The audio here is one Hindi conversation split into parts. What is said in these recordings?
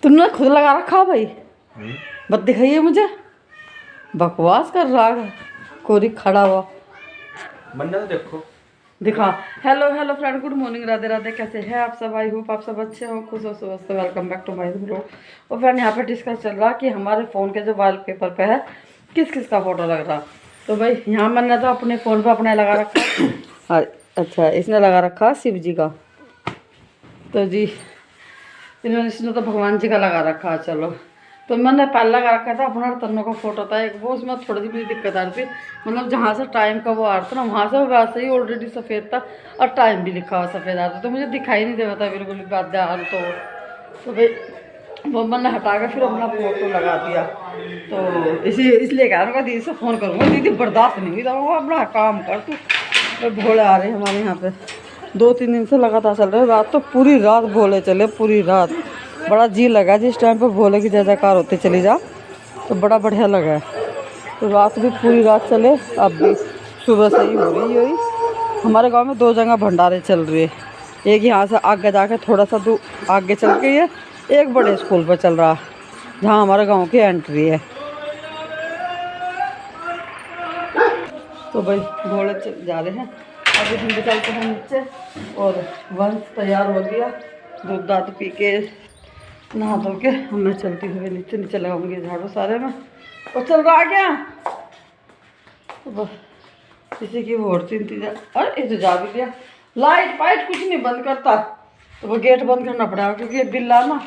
तुमने खुद लगा रखा भाई? बस दिखाइए मुझे। बकवास कर रहा है कोरी खड़ा हुआ। बंदा तो देखो दिखा। Hello hello friend, good morning, Radhe Radhe. कैसे हैं आप सब? आई होप आप सब अच्छे हो, खुश हो, स्वस्थ। Welcome back to my blog. और फ्रेंड यहाँ पे डिस्कस चल रहा कि हमारे फ़ोन के जो वॉलपेपर पे है किस किस का फ़ोटो लग रहा। तो भाई यहाँ मैंने तो अपने फ़ोन पे अपने लगा रखा। अच्छा, इसने लगा रखा शिव जी का। तो जी इसने तो भगवान जी का लगा रखा। चलो, तो मैंने पहले लगा रखा था अपना तन्नों का फोटो था एक, वो उसमें थोड़ी सी मुझे दिक्कत आ रही थी। मतलब जहाँ से टाइम का वो आ रहा था ना, वहाँ से वैसे ही ऑलरेडी सफ़ेद था और टाइम भी लिखा हुआ सफ़ेद आ रहा था, तो मुझे दिखाई नहीं दे रहा था बिल्कुल बात ध्यान। तो भाई वो मैंने हटा के फिर अपना फोटो लगा दिया। तो इसलिए कह रहा हूँ दीदी से फ़ोन करूँगा, दीदी बर्दाश्त नहीं हुई था, वो अपना काम कर तू। भोले आ रहे हैं हमारे यहाँ पे 2-3 दिन से लगातार चल रहे हैं। रात तो पूरी रात भोले चले, पूरी रात। बड़ा जी लगा जिस टाइम पर भोले की जय जयकार होते चली जा, तो बड़ा बढ़िया लगा है। तो रात भी पूरी रात चले, अब भी सुबह से ही हो रही है। हमारे गांव में 2 जगह भंडारे चल रहे हैं, एक यहाँ से आगे जाके थोड़ा सा दूर आगे चल के है, एक बड़े स्कूल पर चल रहा जहाँ हमारे गांव की एंट्री है। तो भाई घोड़े जा रहे हैं, अभी हम निकलते हैं नीचे। और वंश तैयार हो गया, दूध दाद पी के नहा धो के हमें चलती हुई नीचे लगाऊंगी झाड़ू सारे में। और चल रहा क्या? तो बस इसी की वो और इंतजार। अरे ये तो जा भी दिया, लाइट वाइट कुछ नहीं बंद करता, तो वो गेट बंद करना पड़ेगा क्योंकि बिल्ला ना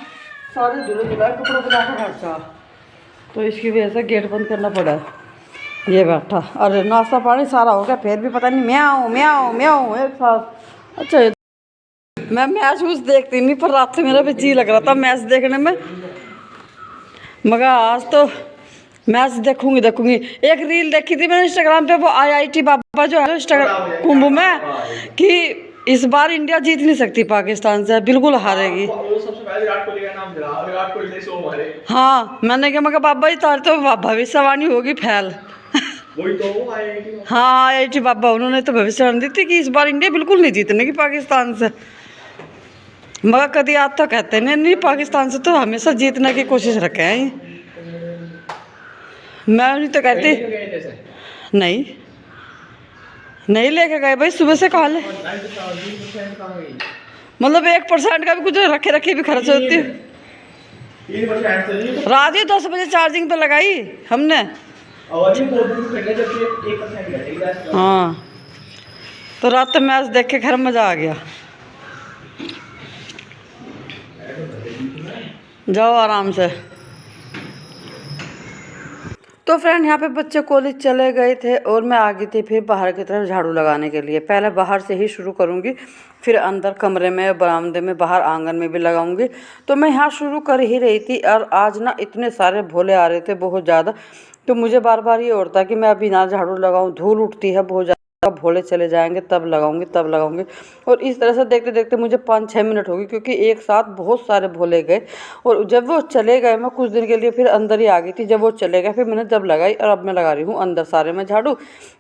सारे धुले धुलाए कपड़ों को जाकर खर्चा, तो इसकी वजह से गेट बंद करना पड़ा। ये बैठा, अरे नाश्ता पानी सारा हो गया, फिर भी पता नहीं म्याऊं म्याऊं म्याऊं एक साथ। अच्छा, मैं मैच उस देखती नहीं, पर रात से मेरा भी जी लग रहा था मैच देखने में, मगर आज तो मैच देखूंगी। एक रील देखी थी मैंने इंस्टाग्राम पे, वो IIT बाबा जो है इंस्टाग्राम कुंभ में, कि इस बार इंडिया जीत नहीं सकती पाकिस्तान से, बिल्कुल हारेगी। सबसे पहले विराट कोहली का नाम दिला, विराट कोहली ने शो मारे। हाँ, मैंने कहा मगर बाबा जी तार तो भविष्यवाणी होगी फैल। वही तो वो IIT हाँ, IIT बाबा, उन्होंने तो भविष्यवाणी दी थी कि इस बार इंडिया बिल्कुल नहीं जीतने की पाकिस्तान से। मगर कभी आज तो कहते नहीं पाकिस्तान से तो हमेशा जीतने की कोशिश रखे हैं। मैं नहीं तो कहती नहीं लेके गए भाई, सुबह से कहा ले, मतलब 1% का भी कुछ रखे भी खर्च होती है। रात ही 10 बजे चार्जिंग पे लगाई हमने। हाँ, तो रात तो मैच देख के घर मज़ा आ गया। जाओ आराम से। तो फ्रेंड यहाँ पे बच्चे कॉलेज चले गए थे और मैं आ गई थी फिर बाहर की तरफ झाड़ू लगाने के लिए। पहले बाहर से ही शुरू करूँगी, फिर अंदर कमरे में, बरामदे में, बाहर आंगन में भी लगाऊंगी। तो मैं यहाँ शुरू कर ही रही थी, और आज ना इतने सारे भोले आ रहे थे, बहुत ज़्यादा। तो मुझे बार बार ये होता कि मैं अभी ना झाड़ू लगाऊँ, धूल उठती है बहुत ज़्यादा, भोले चले जाएंगे तब लगाऊंगी। और इस तरह से देखते देखते मुझे 5-6 मिनट हो गई, क्योंकि एक साथ बहुत सारे भोले गए। और जब वो चले गए, मैं कुछ दिन के लिए फिर अंदर ही आ गई थी। जब वो चले गए फिर मैंने जब लगाई, और अब मैं लगा रही हूँ अंदर सारे में झाड़ू।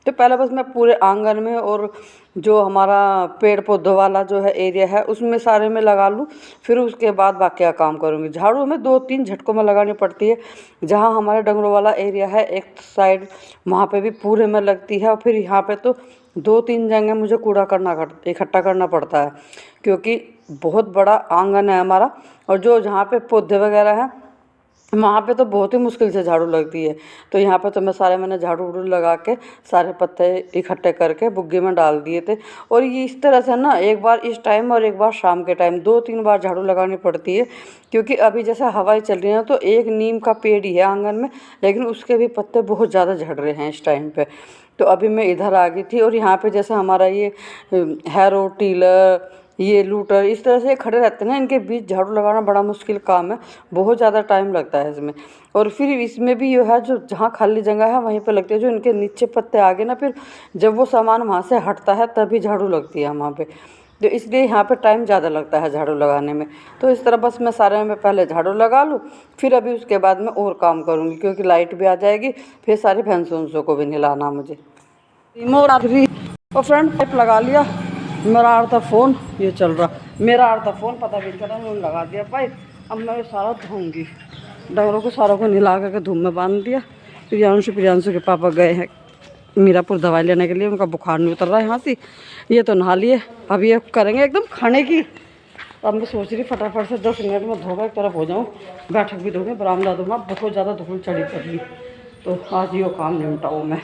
तो पहले बस मैं पूरे आंगन में और जो हमारा पेड़ पौधों वाला जो है एरिया है उसमें सारे में लगा लूँ, फिर उसके बाद बाकी का काम करूँगी। झाड़ू हमें 2-3 झटकों में लगानी पड़ती है। जहाँ हमारे डंगरों वाला एरिया है एक साइड, वहाँ पे भी पूरे में लगती है, और फिर यहाँ पे तो 2-3 जगह मुझे कूड़ा इकट्ठा करना पड़ता है, क्योंकि बहुत बड़ा आंगन है हमारा। और जो जहाँ पे पौधे वगैरह हैं वहाँ पे तो बहुत ही मुश्किल से झाड़ू लगती है। तो यहाँ पे तो मैंने झाड़ू उड़ू लगा के सारे पत्ते इकट्ठे करके बुग्गी में डाल दिए थे। और ये इस तरह से ना, एक बार इस टाइम और एक बार शाम के टाइम, 2-3 बार झाड़ू लगानी पड़ती है। क्योंकि अभी जैसे हवाएं चल रही हैं तो एक नीम का पेड़ ही है आंगन में, लेकिन उसके भी पत्ते बहुत ज़्यादा झड़ रहे हैं इस टाइम पे। तो अभी मैं इधर आ गई थी, और यहाँ पे जैसे हमारा ये हैरो, टीलर, ये लूटर इस तरह से खड़े रहते हैं ना, इनके बीच झाड़ू लगाना बड़ा मुश्किल काम है, बहुत ज़्यादा टाइम लगता है इसमें। और फिर इसमें भी ये है, जो जहाँ खाली जगह है वहीं पे लगती है, जो इनके नीचे पत्ते आगे ना, फिर जब वो सामान वहाँ से हटता है तभी झाड़ू लगती है वहाँ पे। तो इसलिए यहाँ पे टाइम ज़्यादा लगता है झाड़ू लगाने में। तो इस तरह बस मैं सारे में पहले झाड़ू लगा लूँ, फिर अभी उसके बाद मैं और काम करूँगी, क्योंकि लाइट भी आ जाएगी, फिर सारी भैंसों को भी नहलाना मुझे। और फ्रंट पाइप लगा लिया, मेरा अर्धा फ़ोन ये चल रहा, मेरा अर्धा फ़ोन पता भी चला, उन्होंने लगा दिया पाइप। अब मैं ये सारा धोऊंगी। डंगरों को सारों को नहला करके धूप में बांध दिया। प्रियांशु के पापा गए हैं मीरापुर दवाई लेने के लिए, उनका बुखार नहीं उतर रहा है यहाँ से। ये तो नहा लिए, अब ये करेंगे एकदम खाने की। अब मैं सोच रही फटाफट से 10 मिनट में धोकर एक तरफ हो जाऊँ, बैठक भी धोके बरामदा दूँगा। बहुत ज़्यादा धूल चढ़ी पड़ी, तो आज ये काम निपटाऊँ मैं।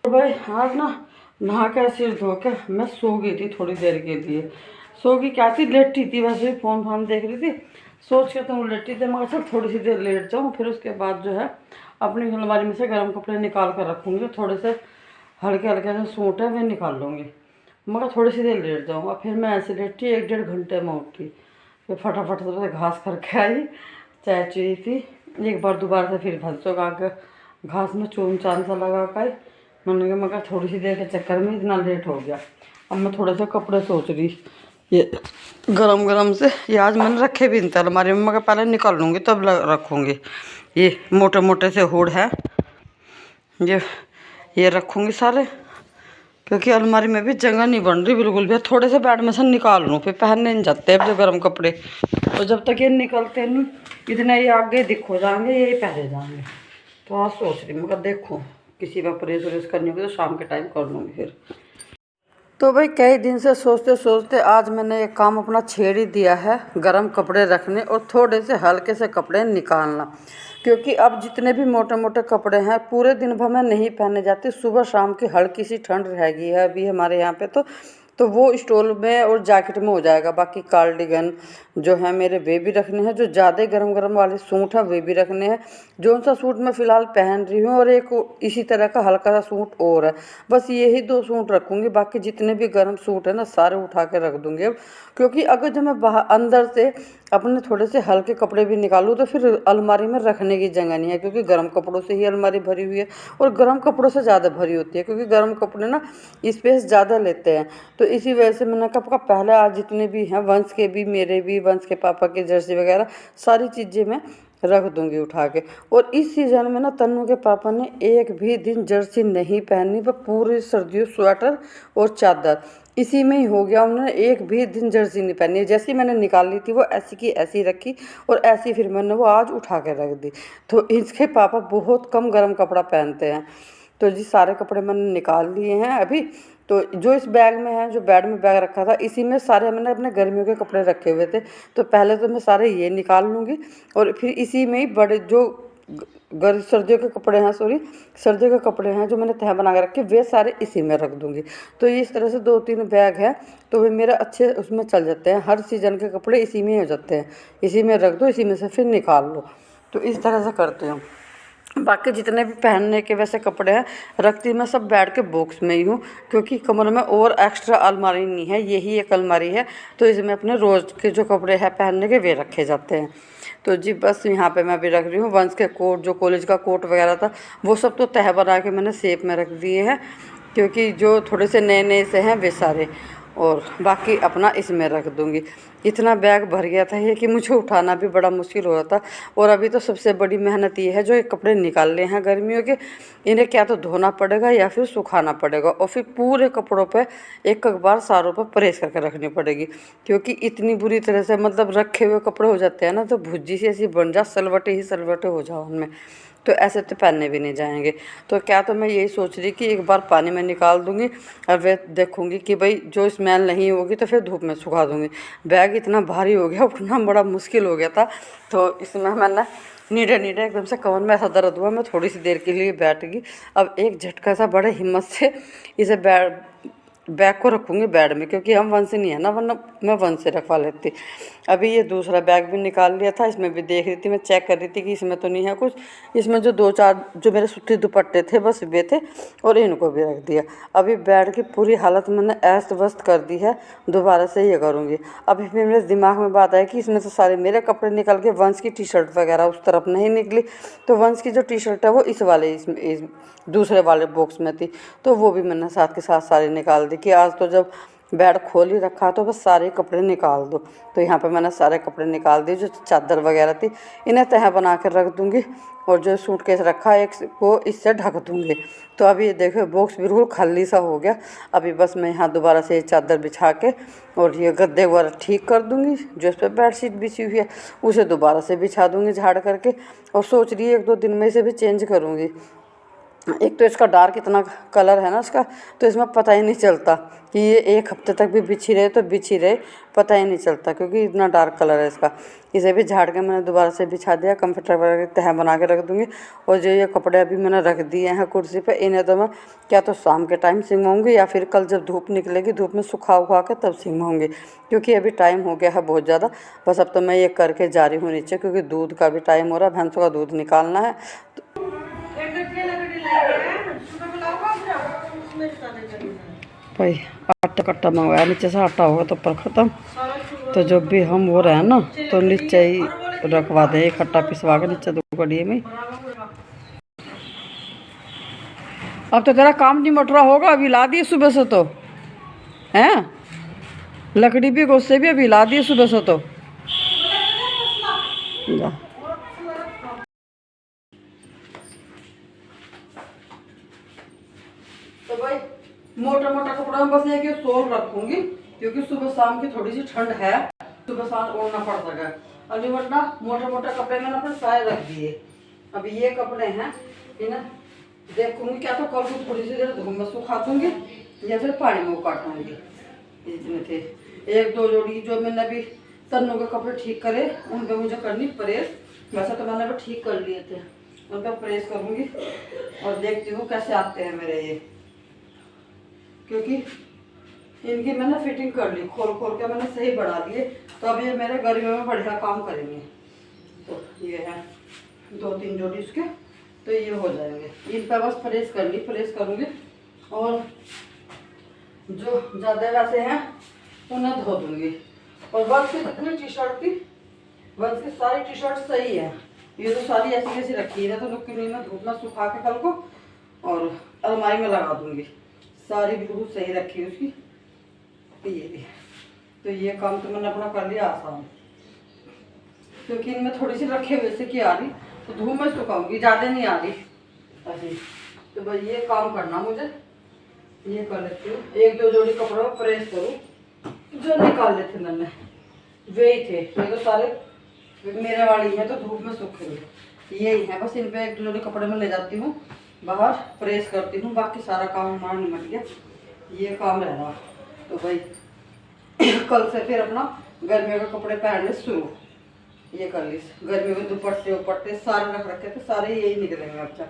तो भाई आज ना नहा के सिर धो के मैं सो गई थी थोड़ी देर के लिए। सो गई क्या थी, लेटी थी, वैसे ही फ़ोन फान देख रही थी। सोच के तो लेटी थी, मगर चल थोड़ी सी देर लेट जाऊँ, फिर उसके बाद जो है अपनी अलमारी में से गर्म कपड़े निकाल कर रखूँगी। थोड़े से हल्के हल्के से सूट है वे निकाल लूँगी, मगर थोड़ी सी देर लेट जाऊँ। और फिर मैं ऐसे लेटी 1-1.5 घंटे में उठी, फिर फटाफट से घास करके आई, चाय चुई थी। एक बार दोबारा से फिर भैंसों का आगे घास में चून चान सा लगा कर मैंने कहा, मगर थोड़ी सी देर के चक्कर में इतना लेट हो गया। अब मैं थोड़े से कपड़े सोच रही ये गरम गरम से, ये आज मैंने रखे भी नहीं थे अलमारी में, मगर पहले निकाल लूँगी तब रखूँगी। ये मोटे मोटे से हुड है, ये रखूँगी सारे, क्योंकि अलमारी में भी जगह नहीं बन रही बिल्कुल भी। थोड़े से बेड में से निकाल लूँ, फिर पहनने नहीं जाते अब जो गर्म कपड़े, तो जब तक ये निकलते नहीं इतने ये आगे दिखो जाएंगे, यही पहले जाएंगे। तो आज सोच रही मगर देखो किसी पर प्रेस व्रेस करनी होगी तो शाम के टाइम कर लूँगी फिर। तो भाई कई दिन से सोचते सोचते आज मैंने एक काम अपना छेड़ ही दिया है, गरम कपड़े रखने और थोड़े से हल्के से कपड़े निकालना। क्योंकि अब जितने भी मोटे मोटे कपड़े हैं पूरे दिन भर में नहीं पहने जाते, सुबह शाम की हल्की सी ठंड रहेगी है अभी हमारे यहाँ पे, तो वो स्टोल में और जैकेट में हो जाएगा। बाकी कार्डिगन जो है मेरे वे भी रखने हैं, जो ज़्यादा गरम गरम वाले सूट हैं वे भी रखने हैं। जो सा सूट मैं फ़िलहाल पहन रही हूँ और एक इसी तरह का हल्का सा सूट और है, बस यही 2 सूट रखूँगी। बाकी जितने भी गर्म सूट है ना सारे उठा के रख दूँगी अब, क्योंकि अगर जब मैं बाहर अंदर से अपने थोड़े से हल्के कपड़े भी निकालूँ तो फिर अलमारी में रखने की जगह नहीं है, क्योंकि गर्म कपड़ों से ही अलमारी भरी हुई है और गर्म कपड़ों से ज़्यादा भरी होती है, क्योंकि गर्म कपड़े ना स्पेस ज़्यादा लेते हैं। तो इसी वजह से मैंने कहा पहले आज जितने भी हैं वंश के भी, मेरे भी, वंश के पापा के जर्सी वगैरह सारी चीज़ें मैं रख दूंगी उठा के। और इस सीज़न में ना तन्नू के पापा ने एक भी दिन जर्सी नहीं पहनी, वह पूरी सर्दियों स्वेटर और चादर इसी में ही हो गया। उन्होंने एक भी दिन जर्सी नहीं पहनी, जैसी मैंने निकाल ली थी वो ऐसी की ऐसी रखी और ऐसी फिर मैंने वो आज उठा के रख दी। तो इसके पापा बहुत कम गर्म कपड़ा पहनते हैं। तो जी सारे कपड़े मैंने निकाल लिए हैं अभी। तो जो इस बैग में है, जो बेड में बैग रखा था, इसी में सारे मैंने अपने गर्मियों के कपड़े रखे हुए थे। तो पहले तो मैं सारे ये निकाल लूँगी और फिर इसी में ही बड़े जो सर्दियों के कपड़े हैं, सर्दियों के कपड़े हैं जो मैंने तह बना के रखे वे सारे इसी में रख दूँगी। तो इस तरह से 2-3 बैग है तो वे मेरा अच्छे उसमें चल जाते हैं। हर सीज़न के कपड़े इसी में हो जाते हैं, इसी में रख दो, इसी में से फिर निकाल लो। तो इस तरह से करते हूँ। बाकी जितने भी पहनने के वैसे कपड़े हैं रखती मैं सब बेड के बॉक्स में ही हूँ, क्योंकि कमरे में और एक्स्ट्रा अलमारी नहीं है, यही एक अलमारी है। तो इसमें अपने रोज़ के जो कपड़े हैं पहनने के वे रखे जाते हैं। तो जी बस यहाँ पे मैं अभी रख रही हूँ वंश के कोट, जो कॉलेज का कोट वगैरह था वो सब तो तह बना के मैंने सेफ में रख दिए हैं, क्योंकि जो थोड़े से नए नए से हैं वे सारे, और बाकी अपना इसमें रख दूँगी। इतना बैग भर गया था ये कि मुझे उठाना भी बड़ा मुश्किल हो रहा था। और अभी तो सबसे बड़ी मेहनत ये है जो ये कपड़े निकाल लिए हैं गर्मियों के, इन्हें क्या तो धोना पड़ेगा या फिर सुखाना पड़ेगा, और फिर पूरे कपड़ों पे एक एक बार सारों पर प्रेस करके रखनी पड़ेगी, क्योंकि इतनी बुरी तरह से मतलब रखे हुए कपड़े हो जाते हैं ना तो भुज्जी सी ऐसी बन जा, सलवटे ही सलवटे हो जाओ उनमें, तो ऐसे तो पहनने भी नहीं जाएंगे। तो क्या तो मैं यही सोच रही कि एक बार पानी में निकाल दूंगी और वे देखूंगी कि भाई जो स्मेल नहीं होगी तो फिर धूप में सुखा दूंगी। बैग इतना भारी हो गया, उठना बड़ा मुश्किल हो गया था, तो इसमें मैंने नीडे नीडे एकदम से कमर में ऐसा दर्द हुआ, मैं थोड़ी सी देर के लिए बैठ गई। अब एक झटका सा बड़े हिम्मत से इसे बैग को रखूँगी बेड में, क्योंकि हम वन से नहीं है ना, वरना मैं वन से रखवा लेती। अभी ये दूसरा बैग भी निकाल लिया था, इसमें भी देख रही थी मैं, चेक कर रही थी कि इसमें तो नहीं है कुछ। इसमें जो 2-4 जो मेरे सूती दुपट्टे थे बस वे थे, और इनको भी रख दिया। अभी बेड की पूरी हालत मैंने अस्त व्यस्त कर दी है, दोबारा से ये करूँगी। अभी फिर मेरे दिमाग में बात आई कि इसमें से सारे मेरे कपड़े निकल के वंश की टी शर्ट वगैरह उस तरफ नहीं निकली, तो वंश की जो टी शर्ट है वो इस वाले इस दूसरे वाले बॉक्स में थी, तो वो भी मैंने साथ के साथ सारे निकाल दी कि आज तो जब बेड खोल ही रखा तो बस सारे कपड़े निकाल दो। तो यहाँ पे मैंने सारे कपड़े निकाल दिए, जो चादर वगैरह थी इन्हें तह बना कर रख दूँगी, और जो सूटकेस रखा है एक को इससे ढक दूँगी। तो अभी ये देखो बॉक्स बिल्कुल खाली सा हो गया। अभी बस मैं यहाँ दोबारा से ये चादर बिछा के और ये गद्दे वगैरह ठीक कर दूँगी, जो इस पर बेडशीट बिछी हुई है उसे दोबारा से बिछा दूँगी झाड़ करके, और सोच रही है 1-2 दिन में इसे भी चेंज करूँगी। एक तो इसका डार्क इतना कलर है ना इसका, तो इसमें पता ही नहीं चलता कि ये 1 हफ्ते तक भी बिछी रहे तो बिछी रहे, पता ही नहीं चलता, क्योंकि इतना डार्क कलर है इसका। इसे भी झाड़ के मैंने दोबारा से बिछा दिया, कंफर्टर वगैरह तह बना के रख दूँगी। और जो ये कपड़े अभी मैंने रख दिए हैं कुर्सी पे, इन्हें तो मैं क्या तो शाम के टाइम सिंगवाऊँगी या फिर कल जब धूप निकलेगी धूप में सुखा उखा के तब सिंगवाऊँगी, क्योंकि अभी टाइम हो गया है बहुत ज़्यादा। बस अब तो मैं ये करके जा रही हूँ नीचे, क्योंकि दूध का भी टाइम हो रहा है, भैंसों का दूध निकालना है। भाई आटा कट्टा मंगवाया, नीचे से आटा होगा तो ऊपर ख़त्म, तो जब भी हम हो रहे हैं ना तो नीचे ही रखवा दे, इकट्ठा पिसवा के नीचे 2 कड़िए में। अब तो तेरा काम नहीं मट रहा होगा, अभी ला दिए सुबह से तो हैं, लकड़ी भी गुस्से भी अभी ला दिए सुबह से तो जा। तो भाई मोटा मोटा कपड़ा में बस एक सोल रखूंगी, क्योंकि सुबह शाम की थोड़ी सी ठंड है, सुबह शाम ओढ़ना पड़ सका। अभी वरना मोटे मोटे कपड़े मैंने अपने साए रख दिए। अभी ये कपड़े हैं इन्हें देखूंगी क्या तो कल को थोड़ी सी देर धूप में सुखा दूंगी या फिर पानी में काटूंगी। इतने थे 1-2 जोड़ी जो मैंने अभी तन्नों के कपड़े ठीक करे, उन पर मुझे करनी प्रेस। वैसे तो मैंने अभी ठीक कर लिए थे, उन पर प्रेस करूंगी और देखती हूँ कैसे आते हैं मेरे ये, क्योंकि इनकी मैंने फिटिंग कर ली, खोल खोल के मैंने सही बढ़ा लिए। तो अब ये मेरे गर्मियों में बढ़िया काम करेंगे। तो ये है 2-3 जोड़ी इसके, तो ये हो जाएंगे। इन पर बस प्रेस कर ली, प्रेस करूँगी, और जो ज़्यादा वैसे हैं उन्हें धो दूँगी। और बस की जितनी टी शर्ट थी, बस की सारी टी शर्ट सही है, ये तो सारी ऐसी ऐसी रखी है, तो लुक्की में धूप में सुखा के कल को और अलमारी में लगा दूँगी। सारी बिल्कुल सही रखी है उसकी। ये भी, तो ये काम तो मैंने अपना कर लिया आसान, क्योंकि इनमें थोड़ी सी रखे हुए से की आ रही, तो धूप में सुखाऊंगी, ज़्यादा नहीं आ रही ऐसी। तो भाई ये काम करना मुझे, ये कर लेती हूँ। 1-2 जोड़ी कपड़ों में प्रेस करूँ, जो निकाल लेते मैंने वे ही थे, ये तो सारे मेरे वाली हैं तो धूप में सूख रही, यही है। बस इन पे 1-2 जोड़ी कपड़े में ले जाती हूँ बाहर, प्रेस करती हूँ, बाकी सारा काम हमारा निमट गया, ये काम रह रहा। तो भाई कल से फिर अपना गर्मियों के कपड़े पहनने शुरू, ये कर ली। गर्मियों के दुपट्टे उपट्टे सारे रख रखे थे, सारे यही निकलेंगे अच्छा।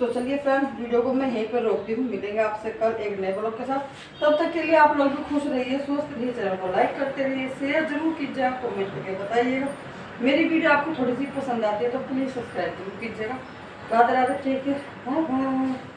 तो चलिए फ्रेंड, वीडियो को मैं यहीं पर रोकती हूँ, मिलेंगे आपसे कल एक नए ब्लॉग के साथ। तब तक के लिए आप लोग भी खुश रहिए, स्वस्थ रहिए, चैनल को लाइक करते रहिए, शेयर जरूर कीजिए, आप कमेंट करके बताइएगा। मेरी वीडियो आपको थोड़ी सी पसंद आती है तो प्लीज़ सब्सक्राइब जरूर कीजिएगा। राधे राधे, ठीक है, बाय बाय।